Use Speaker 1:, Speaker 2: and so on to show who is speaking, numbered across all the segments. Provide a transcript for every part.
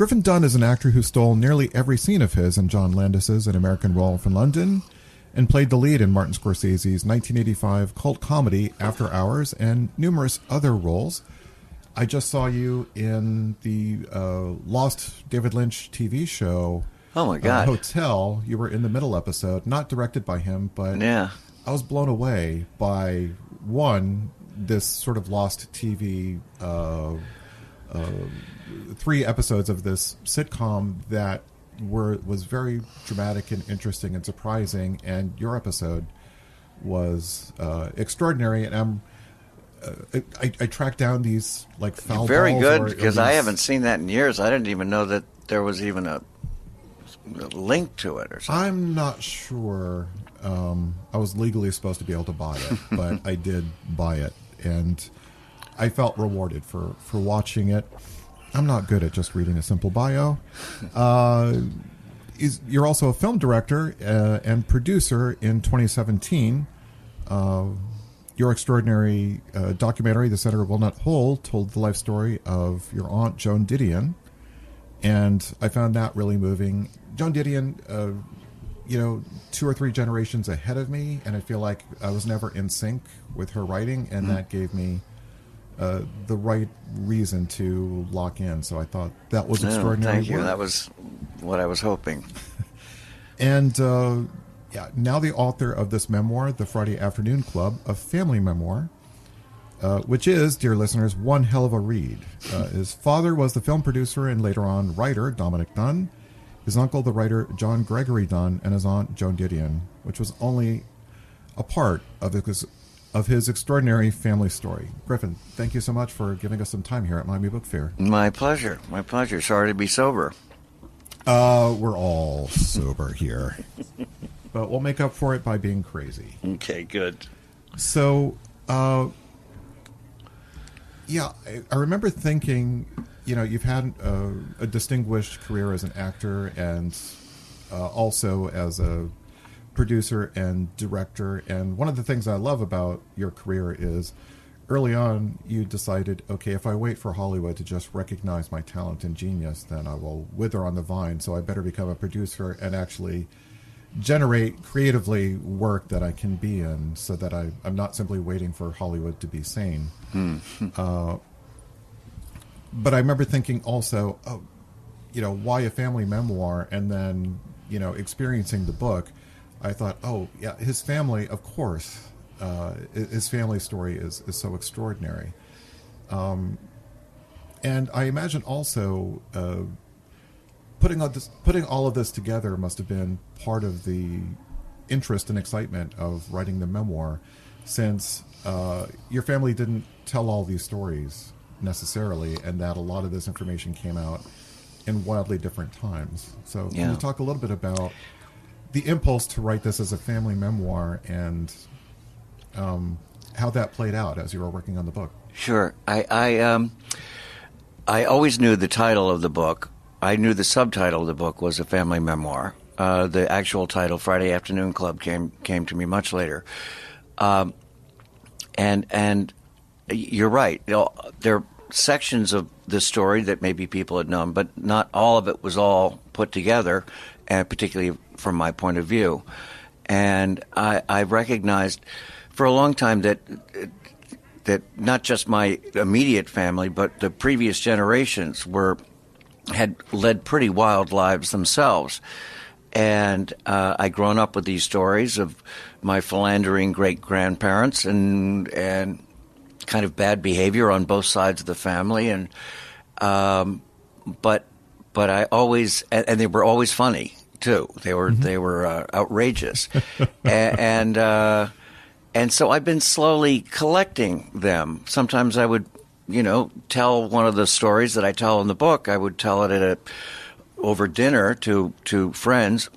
Speaker 1: Griffin Dunne is an actor who stole nearly every scene of his in John Landis's An American Werewolf in London and played the lead in Martin Scorsese's 1985 cult comedy After Hours and numerous other roles. I just saw you in the Lost David Lynch TV show.
Speaker 2: Oh my God!
Speaker 1: Hotel. You were in the middle episode, not directed by him, but
Speaker 2: yeah,
Speaker 1: I was blown away by this sort of Lost TV. 3 episodes of this sitcom that was very dramatic and interesting and surprising, and your episode was extraordinary. And I tracked down these like foul
Speaker 2: very
Speaker 1: balls
Speaker 2: good because I haven't seen that in years. I didn't even know that there was even a link to it or something.
Speaker 1: I'm not sure. I was legally supposed to be able to buy it, but I did buy it, and I felt rewarded for watching it. I'm not good at just reading a simple bio. You're also a film director and producer in 2017. Your extraordinary documentary, The Center of Walnut Hole, told the life story of your aunt, Joan Didion, and I found that really moving. Joan Didion, 2 or 3 generations ahead of me, and I feel like I was never in sync with her writing, and that gave me the right reason to lock in. So I thought that was extraordinary.
Speaker 2: Thank you. That was what I was hoping.
Speaker 1: And now the author of this memoir, The Friday Afternoon Club, a family memoir, which is, dear listeners, one hell of a read. His father was the film producer and later on writer, Dominick Dunne. His uncle, the writer John Gregory Dunne, and his aunt, Joan Didion, which was only a part of his extraordinary family story. Griffin, thank you so much for giving us some time here at Miami Book Fair.
Speaker 2: My pleasure. My pleasure. Sorry to be sober.
Speaker 1: We're all sober here. But we'll make up for it by being crazy.
Speaker 2: Okay, good.
Speaker 1: So, I remember thinking, you've had a distinguished career as an actor and also as a producer and director. And one of the things I love about your career is early on you decided, okay, if I wait for Hollywood to just recognize my talent and genius, then I will wither on the vine. So I better become a producer and actually generate creatively work that I can be in so that I'm not simply waiting for Hollywood to be sane. But I remember thinking also, why a family memoir? And then, experiencing the book, I thought, his family, of course, his family story is so extraordinary. And I imagine also putting all of this together must have been part of the interest and excitement of writing the memoir, since your family didn't tell all these stories necessarily, and that a lot of this information came out in wildly different times. So can you talk a little bit about the impulse to write this as a family memoir and how that played out as you were working on the book?
Speaker 2: Sure. I always knew the title of the book. I knew the subtitle of the book was a family memoir. The actual title, Friday Afternoon Club, came to me much later. And you're right. There are sections of the story that maybe people had known, but not all of it was all put together, and particularly from my point of view. And I recognized for a long time that not just my immediate family, but the previous generations had led pretty wild lives themselves. And I'd grown up with these stories of my philandering great-grandparents and kind of bad behavior on both sides of the family, and but I always, and they were always funny too. They were outrageous, and so I've been slowly collecting them. Sometimes I would, tell one of the stories that I tell in the book. I would tell it over dinner to friends.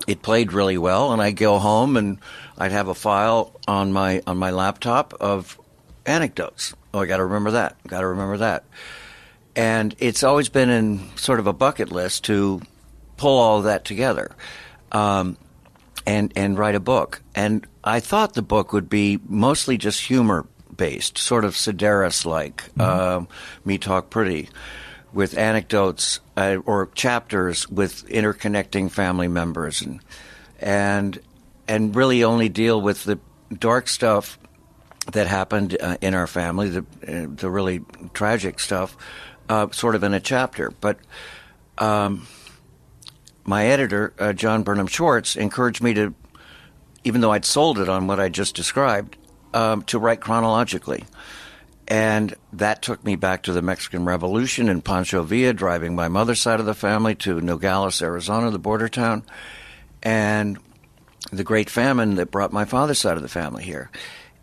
Speaker 2: It played really well, and I'd go home and I'd have a file on my laptop of anecdotes. Oh, I got to remember that. Got to remember that. And it's always been in sort of a bucket list to pull all of that together and write a book. And I thought the book would be mostly just humor-based, sort of Sedaris-like, Me Talk Pretty, with anecdotes or chapters with interconnecting family members, and really only deal with the dark stuff that happened in our family, the really tragic stuff, sort of in a chapter. But my editor, John Burnham Schwartz, encouraged me to, even though I'd sold it on what I just described, to write chronologically. And that took me back to the Mexican Revolution in Pancho Villa, driving my mother's side of the family to Nogales, Arizona, the border town, and the Great Famine that brought my father's side of the family here.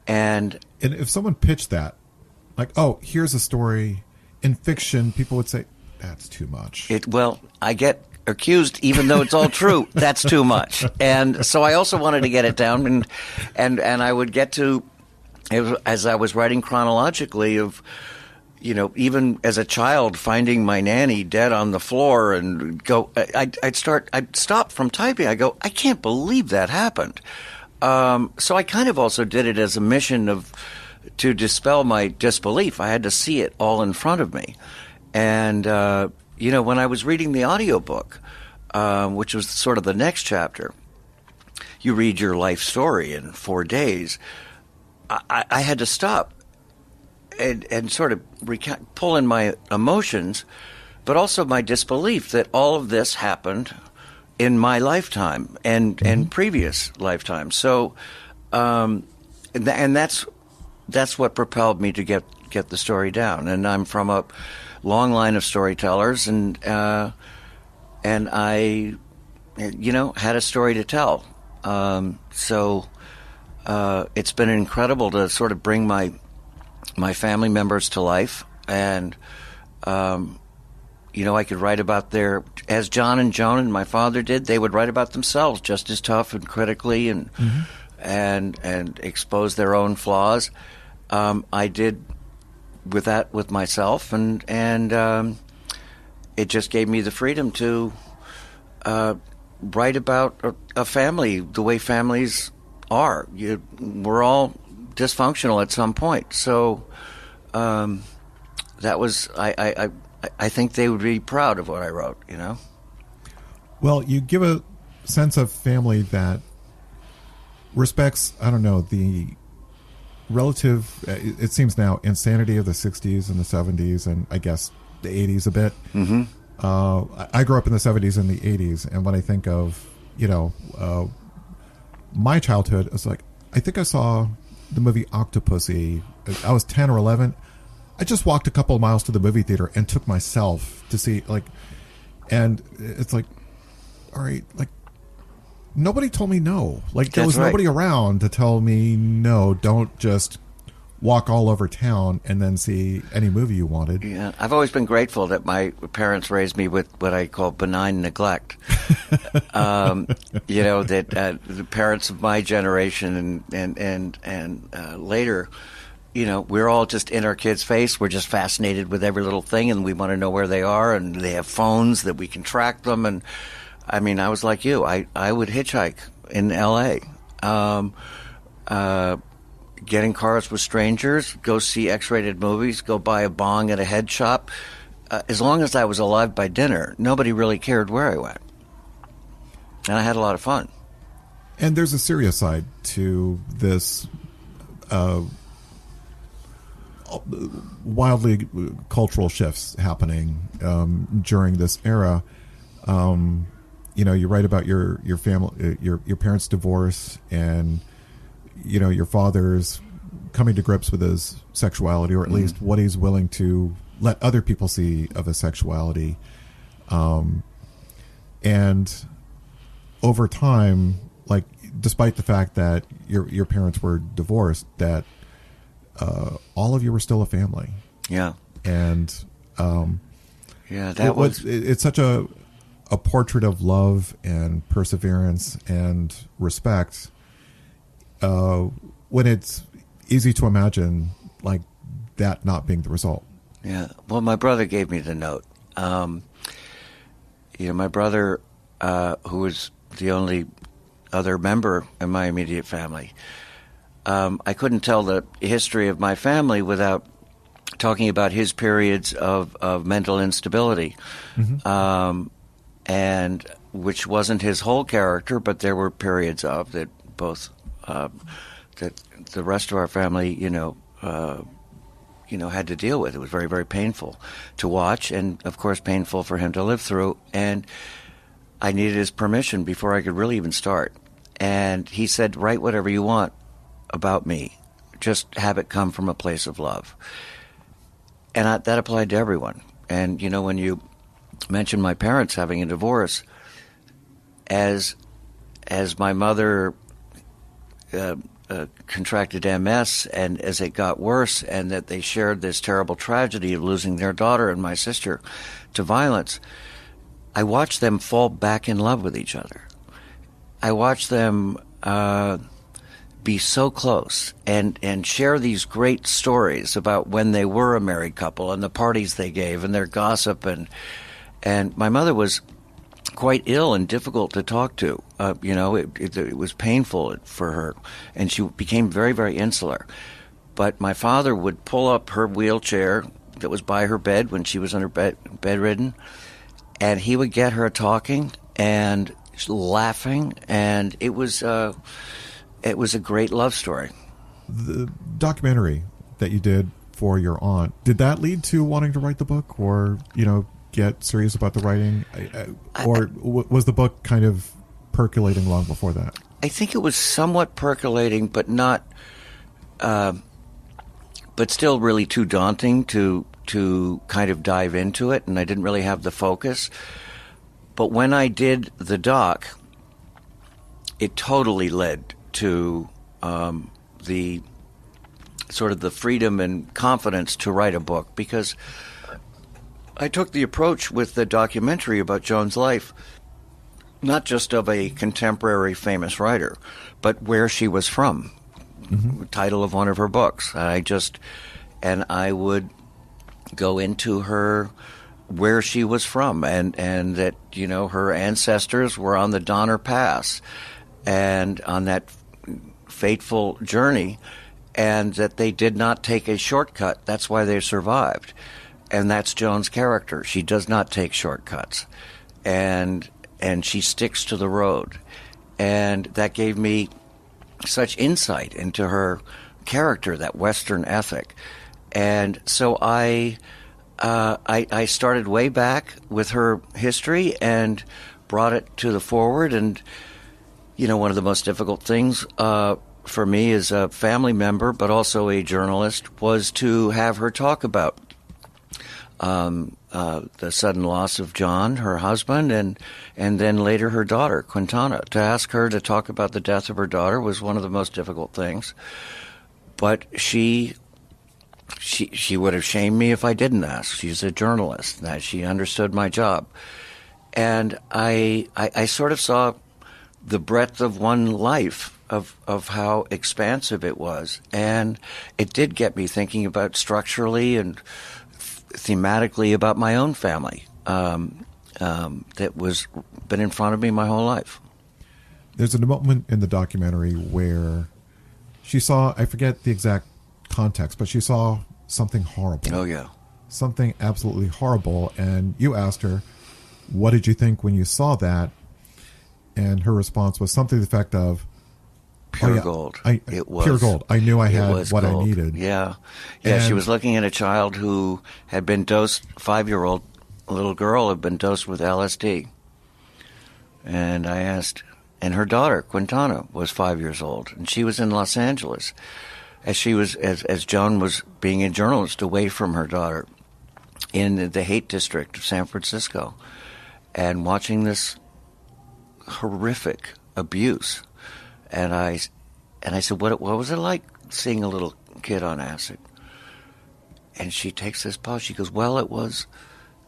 Speaker 2: And
Speaker 1: if someone pitched that, like, oh, here's a story in fiction, people would say, that's too much.
Speaker 2: Well, I get accused, even though it's all true, that's too much. And so I also wanted to get it down, and I would get to, as I was writing chronologically, of, even as a child, finding my nanny dead on the floor, and I'd stop from typing. I go, I can't believe that happened. So I kind of also did it as a mission to dispel my disbelief. I had to see it all in front of me. And, when I was reading the audiobook, which was sort of the next chapter, you read your life story in 4 days. I had to stop and sort of pull in my emotions, but also my disbelief that all of this happened in my lifetime and previous lifetimes. So, and that's what propelled me to get the story down. And I'm from a long line of storytellers, and I, had a story to tell. So it's been incredible to sort of bring my family members to life, and I could write about as John and Joan and my father did. They would write about themselves just as tough and critically, and expose their own flaws. I did with myself, and it just gave me the freedom to write about a family the way families are. We're all dysfunctional at some point. So that was I think they would be proud of what I wrote.
Speaker 1: Well, you give a sense of family that respects, I don't know, the relative, it seems now, insanity of the 60s and the 70s and I guess the 80s a bit. Mm-hmm. I grew up in the 70s and the 80s, and when I think of, my childhood, it's like, I think I saw the movie Octopussy. I was 10 or 11. I just walked a couple of miles to the movie theater and took myself to see, and it's like, all right, nobody told me no. There was nobody around to tell me no, don't just walk all over town and then see any movie you wanted.
Speaker 2: Yeah, I've always been grateful that my parents raised me with what I call benign neglect. That the parents of my generation and later, we're all just in our kids' face. We're just fascinated with every little thing, and we want to know where they are, and they have phones that we can track them. And I mean, I was like you. I would hitchhike in L.A., get in cars with strangers, go see X-rated movies, go buy a bong at a head shop. As long as I was alive by dinner, nobody really cared where I went. And I had a lot of fun.
Speaker 1: And there's a serious side to this wildly cultural shifts happening during this era. You write about your family, your parents' divorce, and your father's coming to grips with his sexuality, or at least what he's willing to let other people see of his sexuality. And over time, despite the fact that your parents were divorced, that all of you were still a family.
Speaker 2: Yeah.
Speaker 1: And it's such a portrait of love and perseverance and respect, when it's easy to imagine that not being the result.
Speaker 2: Yeah. Well, my brother gave me the note. My brother, who was the only other member in my immediate family, I couldn't tell the history of my family without talking about his periods of mental instability, and which wasn't his whole character, but there were periods of that both that the rest of our family, had to deal with. It was very, very painful to watch, and of course painful for him to live through. And I needed his permission before I could really even start. And he said, "Write whatever you want about me. Just have it come from a place of love." And that applied to everyone. And, when you mentioned my parents having a divorce, as my mother contracted MS, and as it got worse, and that they shared this terrible tragedy of losing their daughter and my sister to violence, I watched them fall back in love with each other. I watched them be so close and share these great stories about when they were a married couple and the parties they gave and their gossip. And my mother was quite ill and difficult to talk to. It was painful for her, and she became very, very insular. But my father would pull up her wheelchair that was by her bed when she was bedridden, and he would get her talking and laughing, and it was a great love story.
Speaker 1: The documentary that you did for your aunt, did that lead to wanting to write the book, or get serious about the writing, was the book kind of percolating long before that?
Speaker 2: I think it was somewhat percolating, but not, but still really too daunting to kind of dive into it, and I didn't really have the focus. But when I did the doc, it totally led to the sort of the freedom and confidence to write a book, because I took the approach with the documentary about Joan's life, not just of a contemporary famous writer, but where she was from, title of one of her books. I would go into her where she was from, and that her ancestors were on the Donner Pass and on that fateful journey, and that they did not take a shortcut. That's why they survived. And that's Joan's character. She does not take shortcuts, and she sticks to the road. And that gave me such insight into her character, that Western ethic. And so I started way back with her history and brought it to the forward. And one of the most difficult things for me as a family member, but also a journalist, was to have her talk about the sudden loss of John, her husband, and then later her daughter, Quintana. To ask her to talk about the death of her daughter was one of the most difficult things. But she would have shamed me if I didn't ask. She's a journalist. That she understood my job. And I sort of saw the breadth of one life, of how expansive it was. And it did get me thinking about structurally and thematically about my own family that was been in front of me my whole life.
Speaker 1: There's a moment in the documentary where she saw, I forget the exact context, but she saw something horrible.
Speaker 2: Oh, yeah.
Speaker 1: Something absolutely horrible. And you asked her, what did you think when you saw that? And her response was something to the effect of,
Speaker 2: pure gold.
Speaker 1: It was pure gold. I knew I had what
Speaker 2: gold.
Speaker 1: I needed.
Speaker 2: Yeah. She was looking at a child who had been dosed, 5-year-old little girl had been dosed with LSD. And I asked, and her daughter, Quintana, was 5 years old, and she was in Los Angeles, as Joan was being a journalist away from her daughter in the hate district of San Francisco, and watching this horrific abuse. And I said, what was it like seeing a little kid on acid? And she takes this pause. She goes, well, it was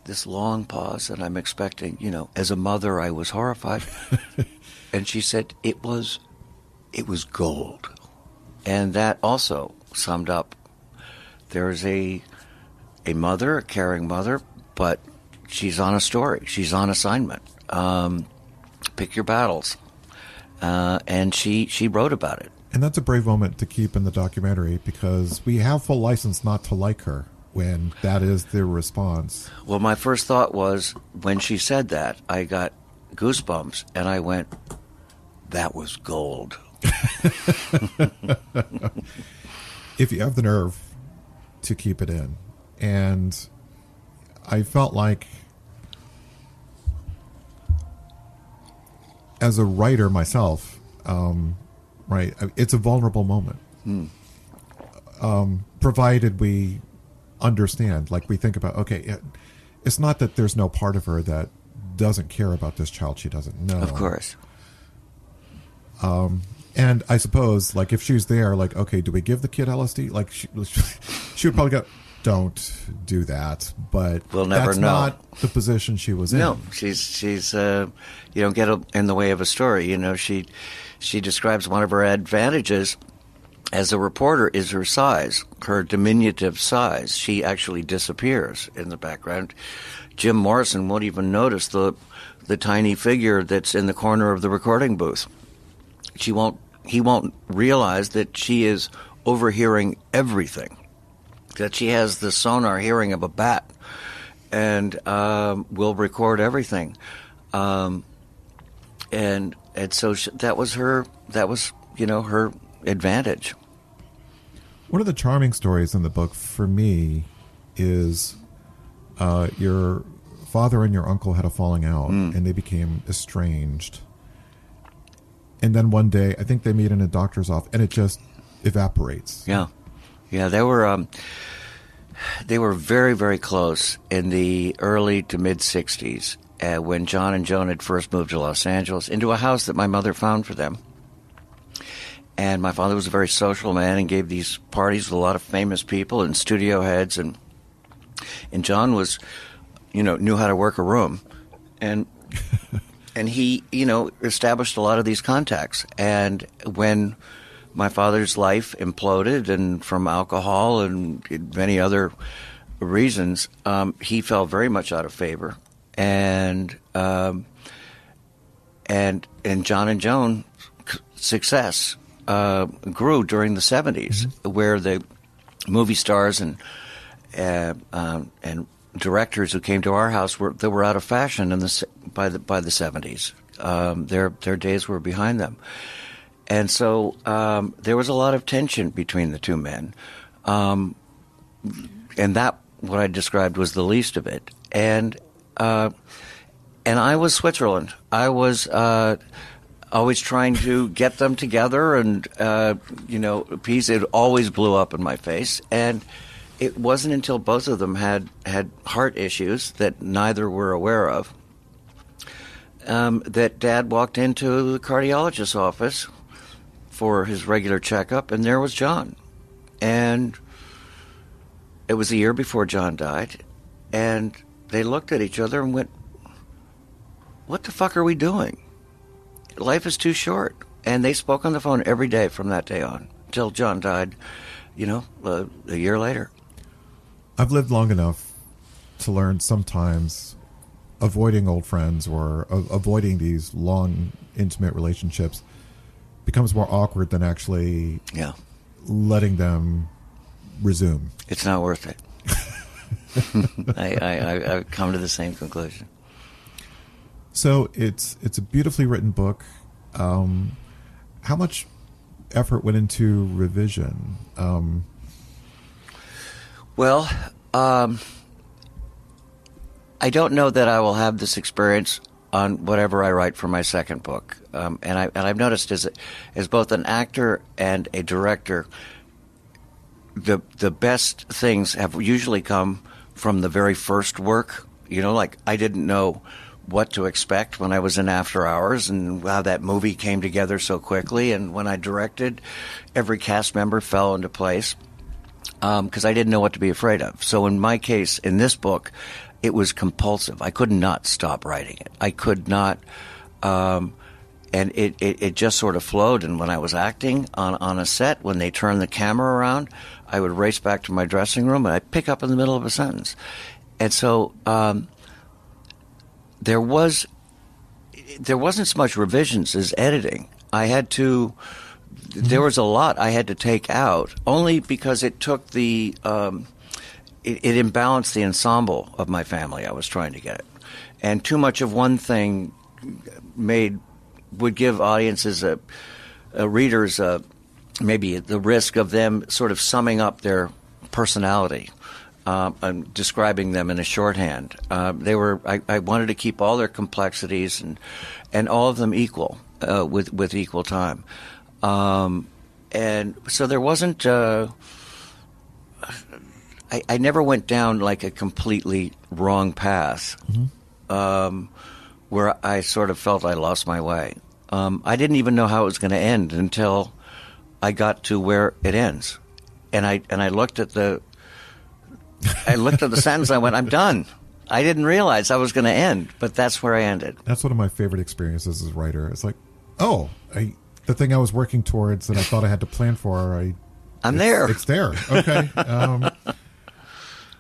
Speaker 2: this long pause, and I'm expecting, as a mother, I was horrified. And she said, it was gold. And that also summed up, there's a mother, a caring mother, but she's on a story. She's on assignment. Pick your battles. And she wrote about it.
Speaker 1: And that's a brave moment to keep in the documentary, because we have full license not to like her. when that is the response?
Speaker 2: Well, my first thought was, when she said that, I got goosebumps, and I went, that was gold.
Speaker 1: If you have the nerve to keep it in. And I felt like, as a writer myself, right, it's a vulnerable moment. Provided we understand, like we think about, okay, it's not that there's no part of her that doesn't care about this child she doesn't know.
Speaker 2: Of course.
Speaker 1: And I suppose, like, if she's there, like, okay, do we give the kid LSD? Like, she would probably go, don't do that. But
Speaker 2: we'll never
Speaker 1: that's
Speaker 2: know.
Speaker 1: Not the position she was in.
Speaker 2: No, she's you don't get in the way of a story. You know, she describes one of her advantages as a reporter is her size, her diminutive size. She actually disappears in the background. Jim Morrison won't even notice the tiny figure that's in the corner of the recording booth. He won't realize that she is overhearing everything, that she has the sonar hearing of a bat, and will record everything. And so that was her advantage.
Speaker 1: One of the charming stories in the book for me is your father and your uncle had a falling out, and they became estranged. And then one day, I think they meet in a doctor's office, and it just evaporates.
Speaker 2: Yeah, they were very, very close in the early to mid '60s when John and Joan had first moved to Los Angeles into a house that my mother found for them. And my father was a very social man and gave these parties with a lot of famous people and studio heads, and John was, knew how to work a room, and he, established a lot of these contacts. And when my father's life imploded, and from alcohol and many other reasons, he fell very much out of favor. And John and Joan success grew during the 70s, where the movie stars and directors who came to our house were out of fashion by the 70s. Their days were behind them, and so there was a lot of tension between the two men, and that, what I described, was the least of it. And I was Switzerland. I was always trying to get them together, and peace. It always blew up in my face, and it wasn't until both of them had heart issues that neither were aware of that Dad walked into the cardiologist's office for his regular checkup, and there was John. And it was a year before John died, and they looked at each other and went, "What the fuck are we doing? Life is too short." And they spoke on the phone every day from that day on till John died, a year later.
Speaker 1: I've lived long enough to learn sometimes avoiding old friends or avoiding these long, intimate relationships becomes more awkward than actually letting them resume.
Speaker 2: It's not worth it. I've come to the same conclusion.
Speaker 1: So it's a beautifully written book. How much effort went into revision?
Speaker 2: Well, I don't know that I will have this experience on whatever I write for my second book. And I've noticed as both an actor and a director, the best things have usually come from the very first work. Like, I didn't know what to expect when I was in After Hours, and how that movie came together so quickly. And when I directed, every cast member fell into place because I didn't know what to be afraid of. So in my case, in this book, it was compulsive. I could not stop writing it. I could not, and it just sort of flowed. And when I was acting on a set, when they turned the camera around, I would race back to my dressing room and I'd pick up in the middle of a sentence. And so there wasn't so much revisions as editing. I had to. There was a lot I had to take out, only because it took the it imbalanced the ensemble of my family I was trying to get. And too much of one thing would give audiences, readers, maybe the risk of them sort of summing up their personality and describing them in a shorthand. I wanted to keep all their complexities and all of them equal, with equal time. And so there wasn't. I never went down like a completely wrong path, where I sort of felt I lost my way. I didn't even know how it was going to end until I got to where it ends, and I looked at the sentence. I went, I'm done. I didn't realize I was going to end, but that's where I ended.
Speaker 1: That's one of my favorite experiences as a writer. It's like, the thing I was working towards that I thought I had to plan for,
Speaker 2: I'm there.
Speaker 1: It's there. Okay.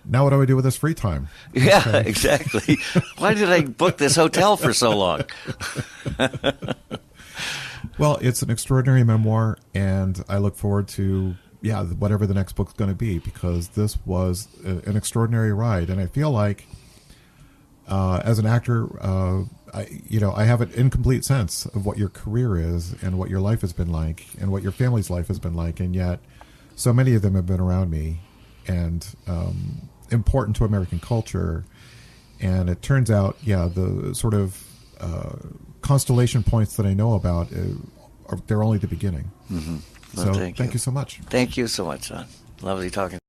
Speaker 1: Now what do I do with this free time?
Speaker 2: Yeah,
Speaker 1: okay.
Speaker 2: Exactly. Why did I book this hotel for so long?
Speaker 1: Well, it's an extraordinary memoir, and I look forward to whatever the next book's going to be, because this was an extraordinary ride, and I feel like as an actor, I have an incomplete sense of what your career is and what your life has been like and what your family's life has been like, and yet so many of them have been around me and important to American culture. And it turns out, the sort of constellation points that I know about, they're only the beginning.
Speaker 2: Well,
Speaker 1: so thank you so much.
Speaker 2: Thank you so much, John. Lovely talking.